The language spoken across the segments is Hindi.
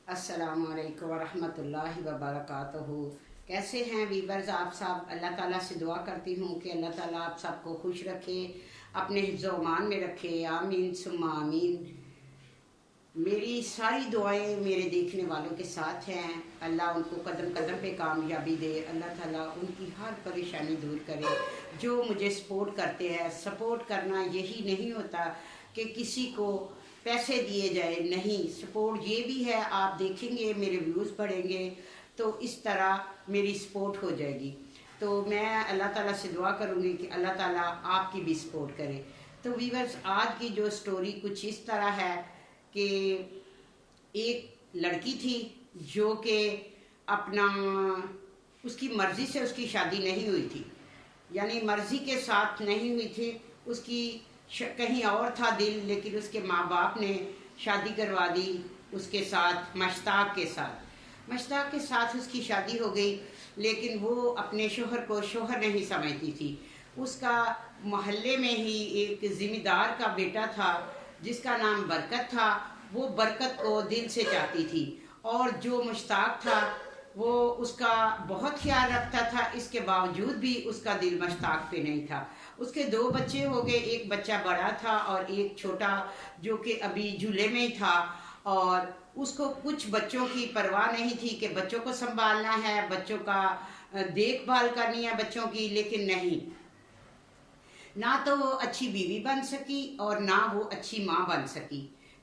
अस्सलामुअलैकुम वरहमतुल्लाहि वबरकातुहू। कैसे हैं वीवर्स आप सब। अल्लाह ताला से दुआ करती हूँ कि अल्लाह ताला आप सबको खुश रखे, अपने हिफ्ज़-ओ-अमान में रखे। आमीन सुम्मा आमीन। मेरी सारी दुआएं मेरे देखने वालों के साथ हैं। अल्लाह उनको कदम कदम पे कामयाबी दे। अल्लाह ताला उनकी हर परेशानी दूर करे। जो मुझे सपोर्ट करते हैं, सपोर्ट करना यही नहीं होता कि किसी को पैसे दिए जाए, नहीं। सपोर्ट ये भी है, आप देखेंगे मेरे व्यूज़ बढ़ेंगे तो इस तरह मेरी सपोर्ट हो जाएगी। तो मैं अल्लाह ताला से दुआ करूँगी कि अल्लाह ताला आपकी भी सपोर्ट करे। तो वीवर्स, आज की जो स्टोरी कुछ इस तरह है कि एक लड़की थी जो कि अपना उसकी मर्ज़ी से उसकी शादी नहीं हुई थी, यानी मर्ज़ी के साथ नहीं हुई थी। उसकी कहीं और था दिल, लेकिन उसके माँ बाप ने शादी करवा दी उसके साथ, मश्ताक के साथ। मश्ताक के साथ उसकी शादी हो गई, लेकिन वो अपने शोहर को शोहर नहीं समझती थी। उसका मोहल्ले में ही एक ज़िम्मेदार का बेटा था जिसका नाम बरकत था। वो बरकत को दिल से चाहती थी, और जो मुश्ताक था वो उसका बहुत ख्याल रखता था। इसके बावजूद भी उसका दिल मुश्ताक पे नहीं था। उसके दो बच्चे हो गए, एक बच्चा बड़ा था और एक छोटा जो कि अभी झूले में ही था। और उसको कुछ बच्चों की परवाह नहीं थी कि बच्चों को संभालना है, बच्चों का देखभाल करनी है बच्चों की। लेकिन नहीं, ना तो वो अच्छी बीवी बन सकी और ना वो अच्छी माँ बन सकी,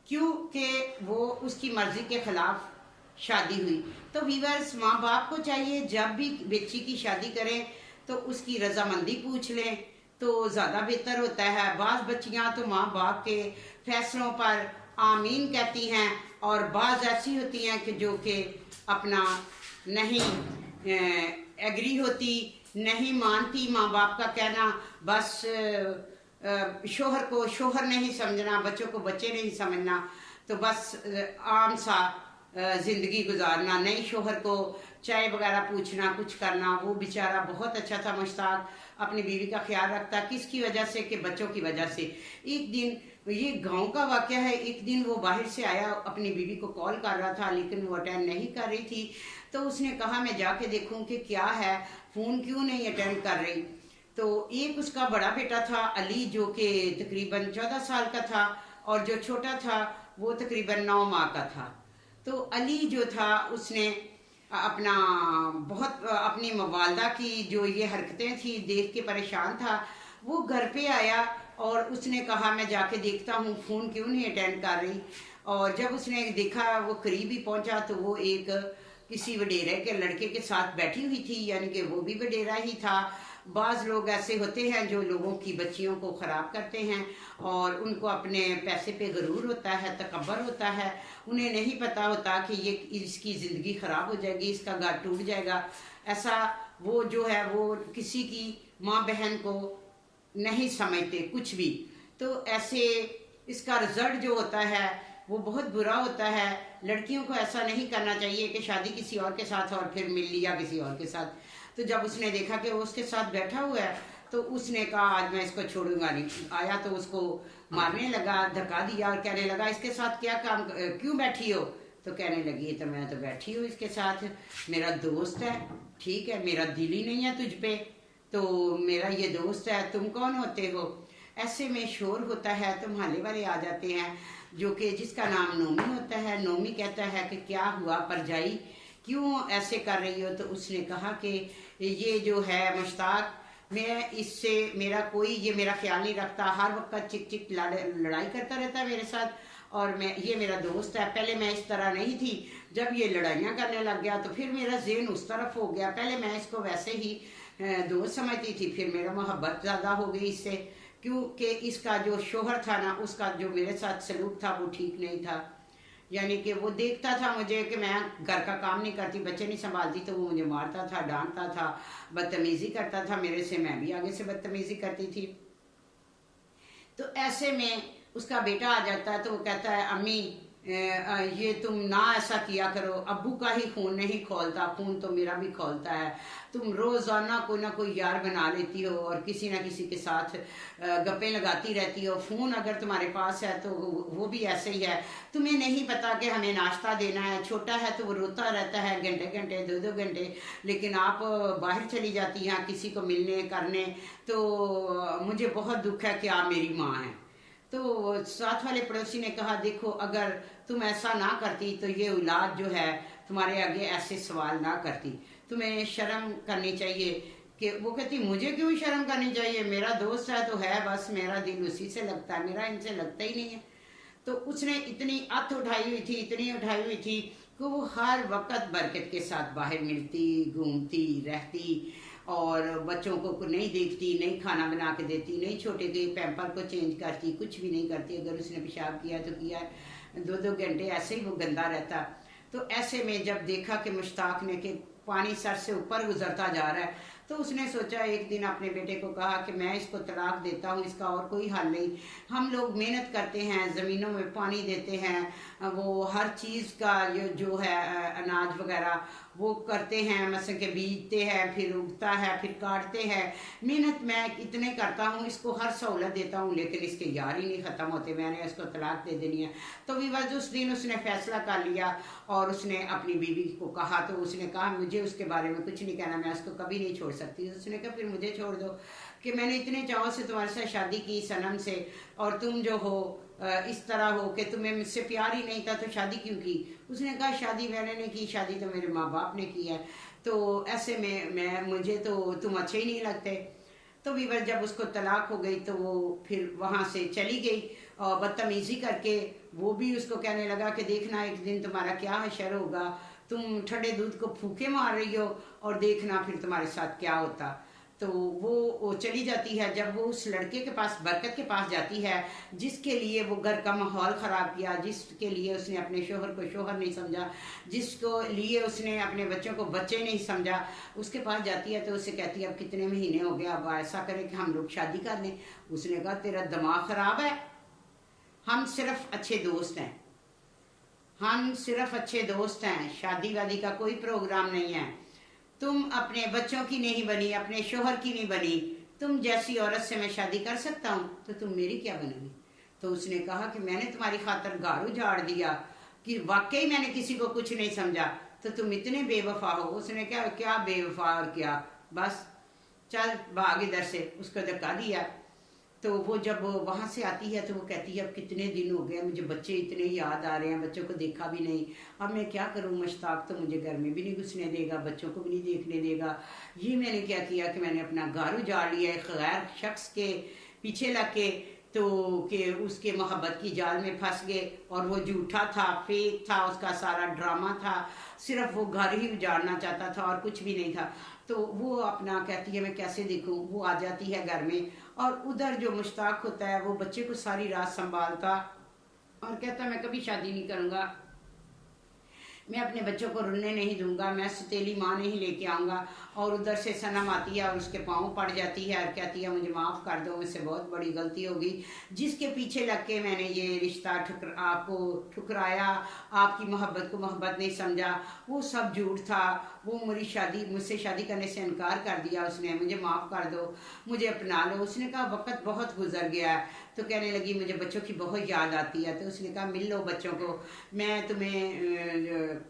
क्योंकि वो उसकी मर्जी के खिलाफ शादी हुई। तो वीवर्स, माँ बाप को चाहिए जब भी बच्ची की शादी करें तो उसकी रजामंदी पूछ लें तो ज़्यादा बेहतर होता है। बाज़ बच्चियाँ तो माँ बाप के फैसलों पर आमीन कहती हैं, और बाज़ ऐसी होती हैं कि जो कि अपना नहीं एग्री होती, नहीं मानती माँ बाप का कहना। बस शोहर को शोहर नहीं समझना, बच्चों को बच्चे नहीं समझना, तो बस आम सा ज़िंदगी गुजारना, नहीं शोहर को चाय वगैरह पूछना, कुछ करना। वो बेचारा बहुत अच्छा था मुश्ताक, अपनी बीवी का ख्याल रखता। किसकी वजह से? कि बच्चों की वजह से। एक दिन, ये गांव का वाक़या है, एक दिन वो बाहर से आया, अपनी बीवी को कॉल कर रहा था लेकिन वो अटेंड नहीं कर रही थी। तो उसने कहा मैं जाके देखूं कि क्या है, फ़ोन क्यों नहीं अटेंड कर रही। तो एक उसका बड़ा बेटा था अली, जो कि तकरीबन 14 साल का था, और जो छोटा था वो तकरीबन 9 माह का था। तो अली जो था उसने अपना बहुत अपनी वालदा की जो ये हरकतें थी देख के परेशान था। वो घर पे आया और उसने कहा मैं जाके देखता हूँ फ़ोन क्यों नहीं अटेंड कर रही। और जब उसने देखा, वो करीब ही पहुँचा तो वो एक किसी वडेरे के लड़के के साथ बैठी हुई थी, यानी कि वो भी वडेरा ही था। बाज़ लोग ऐसे होते हैं जो लोगों की बच्चियों को ख़राब करते हैं और उनको अपने पैसे पे गरूर होता है, तकब्बर होता है। उन्हें नहीं पता होता कि ये इसकी ज़िंदगी ख़राब हो जाएगी, इसका घर टूट जाएगा। ऐसा वो जो है वो किसी की माँ बहन को नहीं समझते कुछ भी। तो ऐसे इसका रिजल्ट जो होता है वो बहुत बुरा होता है। लड़कियों को ऐसा नहीं करना चाहिए कि शादी किसी और के साथ और फिर मिल लिया किसी और के साथ। तो जब उसने देखा कि वो उसके साथ बैठा हुआ है तो उसने कहा आज मैं इसको छोड़ूंगा नहीं। आया तो उसको मारने लगा, धक्का दिया और कहने लगा इसके साथ क्या काम, क्यों बैठी हो? तो कहने लगी तो मैं तो बैठी हूँ इसके साथ, मेरा दोस्त है, ठीक है, मेरा दिल ही नहीं है तुझ पे, तो मेरा ये दोस्त है, तुम कौन होते हो? ऐसे में शोर होता है तो मोहल्ले वाले आ जाते हैं, जो कि जिसका नाम नोमी होता है। नोमी कहता है कि क्या हुआ परजाई, क्यों ऐसे कर रही हो? तो उसने कहा कि ये जो है मुश्ताक, मैं इससे मेरा कोई ये मेरा ख्याल नहीं रखता, हर वक्त चिक चिक लड़ाई करता रहता है मेरे साथ, और मैं ये मेरा दोस्त है। पहले मैं इस तरह नहीं थी, जब ये लड़ाइयाँ करने लग गया तो फिर मेरा ज़हन उस तरफ हो गया। पहले मैं इसको वैसे ही दोस्त समझती थी, फिर मेरा मोहब्बत ज़्यादा हो गई इससे, क्योंकि इसका जो शोहर था ना, उसका जो मेरे साथ सलूक था वो ठीक नहीं था। यानी कि वो देखता था मुझे कि मैं घर का काम नहीं करती, बच्चे नहीं संभालती, तो वो मुझे मारता था, डांटता था, बदतमीज़ी करता था मेरे से, मैं भी आगे से बदतमीज़ी करती थी। तो ऐसे में उसका बेटा आ जाता है तो वो कहता है अम्मी ये तुम ना ऐसा किया करो, अब्बू का ही खून नहीं खोलता, खून तो मेरा भी खोलता है। तुम रोज़ाना कोई ना कोई यार बना लेती हो और किसी ना किसी के साथ गप्पे लगाती रहती हो। फ़ोन अगर तुम्हारे पास है तो वो भी ऐसे ही है। तुम्हें नहीं पता कि हमें नाश्ता देना है, छोटा है तो वो रोता रहता है घंटे घंटे 2-2 घंटे, लेकिन आप बाहर चली जाती हैं किसी को मिलने करने। तो मुझे बहुत दुख है कि आप मेरी माँ हैं। तो साथ वाले पड़ोसी ने कहा, देखो अगर तुम ऐसा ना करती तो ये औलाद जो है तुम्हारे आगे ऐसे सवाल ना करती, तुम्हें शर्म करनी चाहिए। कि वो कहती, मुझे क्यों शर्म करनी चाहिए, मेरा दोस्त है तो है, बस मेरा दिल उसी से लगता है, मेरा इनसे लगता ही नहीं है। तो उसने इतनी अत उठाई हुई थी, इतनी उठाई हुई थी कि वो हर वक्त बरकत के साथ बाहर मिलती, घूमती रहती और बच्चों को नहीं देखती, नहीं खाना बना के देती, नहीं छोटे के पैम्पर को चेंज करती, कुछ भी नहीं करती। अगर उसने पेशाब किया तो किया, 2-2 घंटे ऐसे ही वो गंदा रहता। तो ऐसे में जब देखा कि मुश्ताक ने कि पानी सर से ऊपर गुजरता जा रहा है, तो उसने सोचा, एक दिन अपने बेटे को कहा कि मैं इसको तलाक देता हूँ, इसका और कोई हल नहीं। हम लोग मेहनत करते हैं, ज़मीनों में पानी देते हैं, वो हर चीज़ का जो है अनाज वगैरह वो करते हैं, मसलन के बीजते हैं, फिर उगता है, फिर काटते हैं। मेहनत मैं इतने करता हूँ, इसको हर सहूलत देता हूँ, लेकिन इसके यार ही नहीं ख़त्म होते, मैंने इसको तलाक दे देनी है। तो विवाद उस दिन उसने फैसला कर लिया और उसने अपनी बीवी को कहा। तो उसने कहा, मुझे उसके बारे में कुछ नहीं कहना, मैं उसको कभी नहीं छोड़ सकती। उसने कहा, फिर मुझे छोड़ दो कि मैंने इतने चाव से तुम्हारे साथ शादी की सनम से, और तुम जो हो इस तरह हो कि तुम्हें मुझसे प्यार ही नहीं था तो शादी क्यों की। उसने कहा, शादी मैंने नहीं की, शादी तो मेरे माँ बाप ने की है, तो ऐसे में मुझे तो तुम अच्छे ही नहीं लगते। तो बीवर जब उसको तलाक हो गई तो वो फिर वहाँ से चली गई और बदतमीज़ी करके वो भी उसको कहने लगा कि देखना एक दिन तुम्हारा क्या हशर होगा, तुम ठंडे दूध को फूके मार रही हो और देखना फिर तुम्हारे साथ क्या होता। तो वो चली जाती है। जब वो उस लड़के के पास, बरकत के पास जाती है, जिसके लिए वो घर का माहौल ख़राब किया, जिसके लिए उसने अपने शोहर को शोहर नहीं समझा, जिसको लिए उसने अपने बच्चों को बच्चे नहीं समझा, उसके पास जाती है तो उसे कहती है, अब कितने महीने हो गए, अब ऐसा करें कि हम लोग शादी कर लें। उसने कहा, तेरा दिमाग ख़राब है, हम सिर्फ अच्छे दोस्त हैं, हम सिर्फ अच्छे दोस्त हैं, शादी वादी का कोई प्रोग्राम नहीं है। तुम अपने बच्चों की नहीं बनी, अपने शोहर की नहीं बनी, तुम जैसी औरत से मैं शादी कर सकता हूँ तो तुम मेरी क्या बनोगी। तो उसने कहा कि मैंने तुम्हारी खातर घर उजाड़ दिया, कि वाकई मैंने किसी को कुछ नहीं समझा, तो तुम इतने बेवफा हो। उसने क्या क्या बेवफा और क्या, बस चल भाग इधर से, उसको धक्का दिया। तो वो जब वहाँ से आती है तो वो कहती है, अब कितने दिन हो गए, मुझे बच्चे इतने याद आ रहे हैं, बच्चों को देखा भी नहीं, अब मैं क्या करूँ, मुश्ताक तो मुझे घर में भी नहीं घुसने देगा, बच्चों को भी नहीं देखने देगा। ये मैंने क्या किया कि मैंने अपना घर उजाड़ लिया एक गैर शख्स के पीछे लग के, तो कि उसके मोहब्बत की जाल में फंस गए। और वो झूठा था, फेक था, उसका सारा ड्रामा था, सिर्फ वो घर ही उजाड़ना चाहता था और कुछ भी नहीं था। तो वो अपना कहती है, मैं कैसे देखूं। वो आ जाती है घर में और उधर जो मुश्ताक होता है वो बच्चे को सारी रात संभालता और कहता, मैं कभी शादी नहीं करूँगा, मैं अपने बच्चों को रुलने नहीं दूंगा, मैं सतीली माँ नहीं लेके आऊँगा। और उधर से सनम आती है और उसके पाँव पड़ जाती है और कहती है, मुझे माफ़ कर दो, मुझसे बहुत बड़ी गलती होगी, जिसके पीछे लग के मैंने ये रिश्ता आपको ठुकराया, आपकी मोहब्बत को मोहब्बत नहीं समझा, वो सब झूठ था, वो मुझसे शादी करने से इनकार कर दिया उसने, मुझे माफ़ कर दो, मुझे अपना लो। उसने कहा, वक्त बहुत गुजर गया है। तो कहने लगी, मुझे बच्चों की बहुत याद आती है। तो उसने कहा, मिल लो बच्चों को, मैं तुम्हें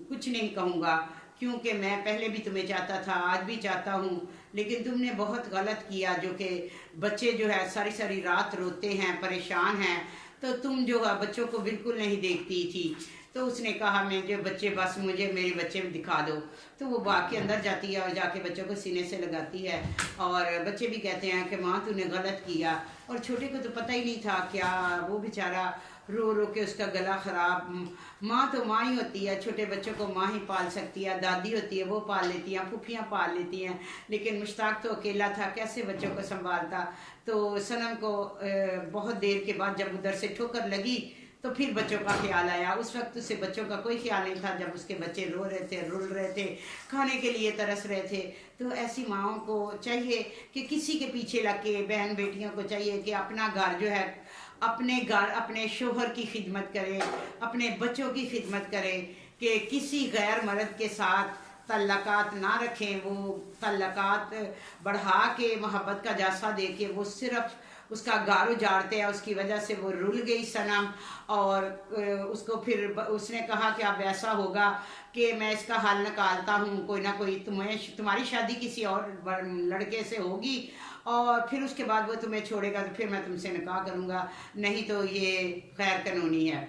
कुछ नहीं कहूँगा, क्योंकि मैं पहले भी तुम्हें चाहता था, आज भी चाहता हूँ, लेकिन तुमने बहुत गलत किया, जो कि बच्चे जो है सारी सारी रात रोते हैं, परेशान हैं, तो तुम जो है बच्चों को बिल्कुल नहीं देखती थी। तो उसने कहा, मैं जो बच्चे, बस मुझे मेरे बच्चे दिखा दो। तो वो बाग के अंदर जाती है और जाके बच्चों को सीने से लगाती है और बच्चे भी कहते हैं कि माँ तूने गलत किया। और छोटे को तो पता ही नहीं था क्या, वो बेचारा रो रो के उसका गला ख़राब। माँ तो माँ ही होती है, छोटे बच्चों को माँ ही पाल सकती है, दादी होती है वो पाल लेती हैं, फूफियाँ पाल लेती हैं, लेकिन मुश्ताक तो अकेला था, कैसे बच्चों को संभालता। तो सनम को बहुत देर के बाद जब उधर से ठोकर लगी तो फिर बच्चों का ख्याल आया। उस वक्त उसे बच्चों का कोई ख्याल नहीं था, जब उसके बच्चे रो रहे थे, रुल रहे थे, खाने के लिए तरस रहे थे। तो ऐसी माओं को चाहिए कि किसी के पीछे लग के, बहन बेटियों को चाहिए कि अपना घर जो है अपने घर अपने शोहर की खिदमत करे, अपने बच्चों की खिदमत करे, कि किसी गैर मर्द के साथ तल्लकात ना रखें। वो तल्लकात बढ़ा के मोहब्बत का जासा दे के वो सिर्फ उसका घर उजाड़ते हैं। उसकी वजह से वो रुल गई सनम, और उसको फिर उसने कहा कि अब ऐसा होगा कि मैं इसका हल निकालता हूँ, कोई ना कोई तुम्हारी शादी किसी और लड़के से होगी और फिर उसके बाद वो तुम्हें छोड़ेगा तो फिर मैं तुमसे निकाह करूँगा, नहीं तो ये गैर कानूनी है।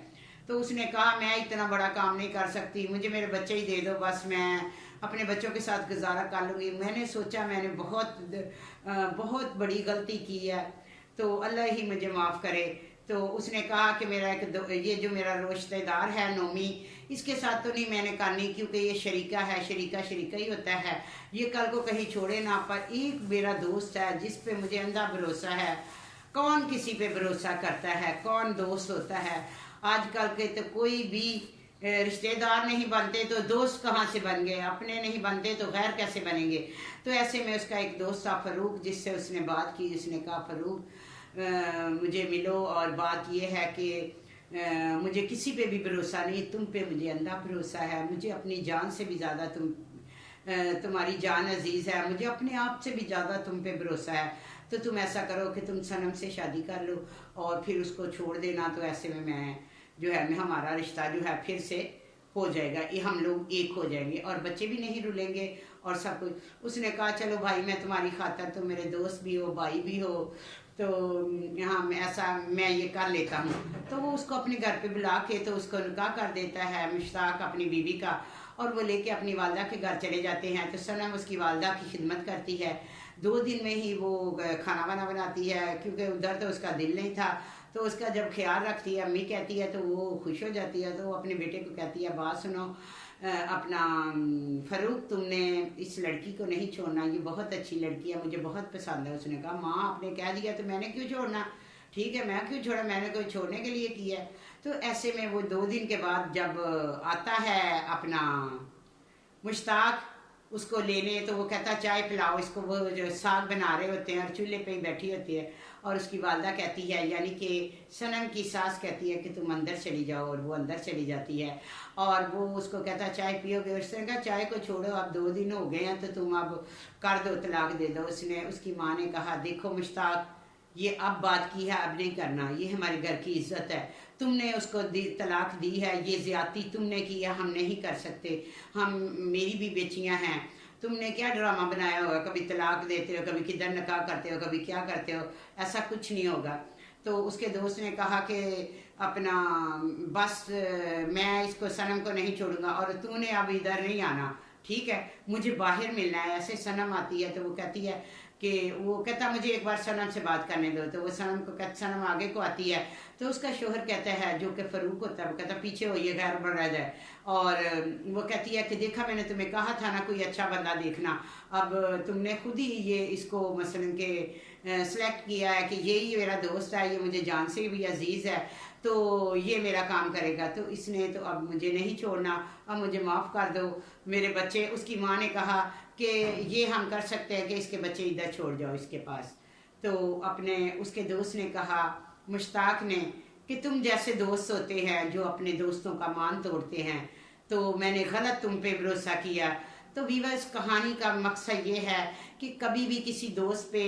तो उसने कहा मैं इतना बड़ा काम नहीं कर सकती, मुझे मेरे बच्चे ही दे दो, बस मैं अपने बच्चों के साथ गुजारा कर लूँगी। मैंने सोचा मैंने बहुत बड़ी गलती की है, तो अल्लाह ही मुझे माफ़ करे। तो उसने कहा कि मेरा ये जो मेरा रिश्तेदार है नोमी, इसके साथ तो नहीं मैंने करनी, क्योंकि ये शरीका है, शरीका शरीका ही होता है, ये कल को कहीं छोड़े ना। पर एक मेरा दोस्त है जिस पे मुझे अंधा भरोसा है। कौन किसी पे भरोसा करता है, कौन दोस्त होता है? आजकल के तो कोई भी रिश्तेदार नहीं बनते तो दोस्त कहाँ से बन गए, अपने नहीं बनते तो गैर कैसे बनेंगे। तो ऐसे में उसका एक दोस्त था फ़रूक, जिससे उसने बात की। उसने कहा फ़रूक मुझे मिलो, और बात ये है कि मुझे किसी पे भी भरोसा नहीं, तुम पे मुझे अंधा भरोसा है। मुझे अपनी जान से भी ज़्यादा तुम्हारी जान अजीज़ है, मुझे अपने आप से भी ज़्यादा तुम पे भरोसा है। तो तुम ऐसा करो कि तुम सनम से शादी कर लो और फिर उसको छोड़ देना। तो ऐसे में मैं जो है हमारा रिश्ता जो है फिर से हो जाएगा, ये हम लोग एक हो जाएंगे और बच्चे भी नहीं रुलेंगे और सब कुछ। उसने कहा चलो भाई, मैं तुम्हारी खातर, तुम मेरे दोस्त भी हो, भाई भी हो, तो यहाँ ऐसा मैं ये कर लेता हूँ। तो वो उसको अपने घर पे बुला के तो उसको निकाह कर देता है मुश्ताक अपनी बीवी का, और वो लेके अपनी वालदा के घर चले जाते हैं। तो सनम उसकी वालदा की खिदमत करती है। 2 दिन में ही वो खाना वाना बनाती है, क्योंकि उधर तो उसका दिल नहीं था। तो उसका जब ख्याल रखती है, अम्मी कहती है, तो वो खुश हो जाती है। तो वो अपने बेटे को कहती है, बात सुनो अपना फ़रूक, तुमने इस लड़की को नहीं छोड़ना, ये बहुत अच्छी लड़की है, मुझे बहुत पसंद है। उसने कहा माँ आपने कह दिया तो मैंने क्यों छोड़ना, ठीक है मैं क्यों छोड़ा, मैंने कोई छोड़ने के लिए किया है। तो ऐसे में वो 2 दिन के बाद जब आता है अपना मुश्ताक उसको लेने, तो वो कहता चाय पिलाओ इसको। वो जो साग बना रहे होते हैं और चूल्हे पे ही बैठी होती है, और उसकी वालदा कहती है, यानी कि सनम की सास कहती है कि तुम अंदर चली जाओ, और वो अंदर चली जाती है। और वो उसको कहता चाय पियोगे, उसने कहा चाय को छोड़ो, अब 2 दिन हो गए हैं तो तुम अब कर दो, तलाक दे दो। उसकी माँ ने कहा देखो मुश्ताक, ये अब बात की है, अब नहीं करना, ये हमारे घर की इज्जत है, तुमने उसको तलाक दी है, ये ज्यादती तुमने की है, हम नहीं कर सकते, हम मेरी भी बेचियां हैं, तुमने क्या ड्रामा बनाया होगा, कभी तलाक देते हो, कभी किधर निकाह करते हो, कभी क्या करते हो, ऐसा कुछ नहीं होगा। तो उसके दोस्त ने कहा कि अपना बस मैं इसको सनम को नहीं छोड़ूंगा और तूने अब इधर नहीं आना, ठीक है, मुझे बाहर मिलना है। ऐसे सनम आती है तो वो कहती है कि वो कहता मुझे एक बार सनम से बात करने दो। तो वो सनम को कहता, सनम आगे को आती है तो उसका शोहर कहता है, जो कि फ़रूक होता है, वो कहता पीछे हो, ये गैर बन रह जाए। और वो कहती है कि देखा मैंने तुम्हें कहा था ना कोई अच्छा बंदा देखना, अब तुमने खुद ही ये इसको मसलन के सेलेक्ट किया है कि ये ही मेरा दोस्त है, ये मुझे जान से भी अजीज़ है, तो ये मेरा काम करेगा, तो इसने तो अब मुझे नहीं छोड़ना, अब मुझे माफ़ कर दो मेरे बच्चे। उसकी माँ ने कहा कि ये हम कर सकते हैं कि इसके बच्चे इधर छोड़ जाओ इसके पास। तो अपने उसके दोस्त ने कहा, मुश्ताक ने, कि तुम जैसे दोस्त होते हैं जो अपने दोस्तों का मान तोड़ते हैं, तो मैंने गलत तुम पे भरोसा किया। तो व्यूअर्स, कहानी का मकसद ये है कि कभी भी किसी दोस्त पे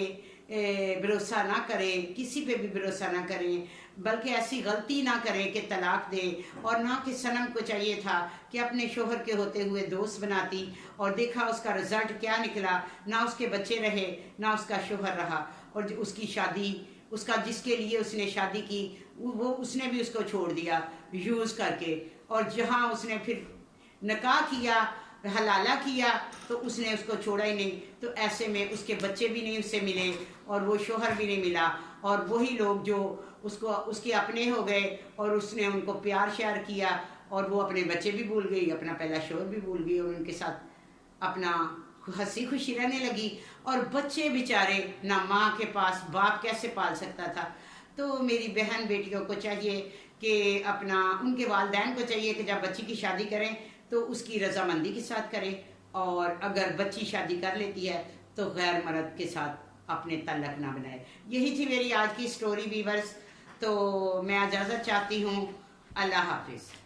भरोसा ना करें, किसी पे भी भरोसा ना करें, बल्कि ऐसी गलती ना करें कि तलाक दे। और ना कि सनम को चाहिए था कि अपने शोहर के होते हुए दोस्त बनाती, और देखा उसका रिजल्ट क्या निकला, ना उसके बच्चे रहे ना उसका शोहर रहा, और उसकी शादी, उसका जिसके लिए उसने शादी की वो उसने भी उसको छोड़ दिया यूज़ करके। और जहाँ उसने फिर निकाह किया, हलाला किया, तो उसने उसको छोड़ा ही नहीं। तो ऐसे में उसके बच्चे भी नहीं उससे मिले और वो शोहर भी नहीं मिला, और वही लोग जो उसको उसके अपने हो गए और उसने उनको प्यार श्यार किया, और वो अपने बच्चे भी भूल गई, अपना पहला शोहर भी भूल गई, और उनके साथ अपना हंसी खुशी रहने लगी। और बच्चे बेचारे ना माँ के पास, बाप कैसे पाल सकता था। तो मेरी बहन बेटियों को चाहिए कि अपना, उनके वालिदैन को चाहिए कि जब बच्ची की शादी करें तो उसकी रजामंदी के साथ करें, और अगर बच्ची शादी कर लेती है तो गैर मर्द के साथ अपने तल्लक ना बनाए। यही थी मेरी आज की स्टोरी व्यूअर्स। तो मैं इजाज़त चाहती हूँ। अल्लाह हाफिज़।